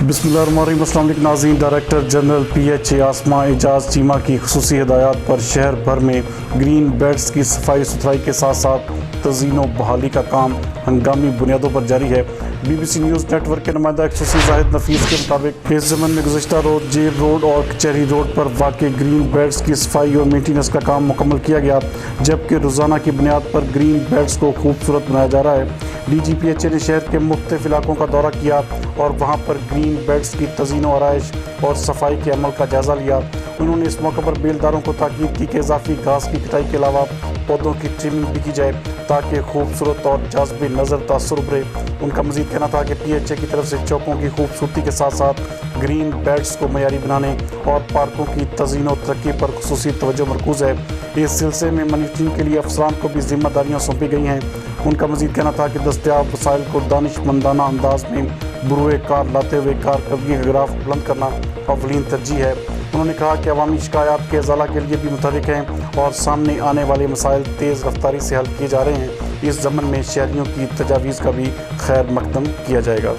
बिस्मिल्लाहिर्रहमानिर्रहीम। अस्सलाम वालेकुम नाज़रीन। डायरेक्टर जनरल PHA आसमा एजाज चीमा की खुसूसी हिदायत पर शहर भर में ग्रीन बेल्ट्स की सफाई सुथराई के साथ साथ तज़ीन व बहाली का काम हंगामी बुनियादों पर जारी है। BBC न्यूज़ नेटवर्क के नुमाइंदा खुसूसी जाहिद नफीस के मुताबिक इस ज़मन में गुज़श्ता रोज़ जेल रोड और कचहरी रोड पर वाक़ ग्रीन बेल्ट्स की सफाई और मेंटेनेंस का काम मुकम्मल किया गया, जबकि रोज़ाना की बुनियाद पर ग्रीन बेल्ट्स को खूबसूरत बनाया जा रहा है। DG PHA ने शहर के मुख्तलिफ इलाकों का दौरा किया और वहाँ पर ग्रीन बेल्ट्स की तज़ीन व आराइश और सफाई के अमल का जायज़ा लिया। उन्होंने इस मौके पर बेलदारों को ताकीद की कि इजाफी घास की कटाई के अलावा पौधों की ट्रिमिंग भी की जाए ताकि खूबसूरत और जाज़बे नज़र तासुर उभरे। उनका मज़ीद कहना था कि PHA की तरफ से चौकों की खूबसूरती के साथ साथ ग्रीन बेल्ट्स को मयारी बनाने और पार्कों की तज़ीन और तरक्की पर खुसूसी तवज्जो मरकूज़ है। इस सिलसिले में मॉनिटरिंग के लिए अफसरान को भी जिम्मेदारियाँ सौंपी गई हैं। उनका मज़ीद कहना था कि दस्तयाब वसाइल को दानिशमंदाना अंदाज में बुरुए कार लाते हुए कारकर्दगी का ग्राफ बुलंद करना अवलीन तरजीह है। उन्होंने कहा कि अवामी शिकायत के इज़ाला के लिए भी मुतहरिक हैं और सामने आने वाले मसाइल तेज़ रफ्तारी से हल किए जा रहे हैं। इस ज़मन में शहरियों की तजावीज़ का भी खैर मकदम किया जाएगा।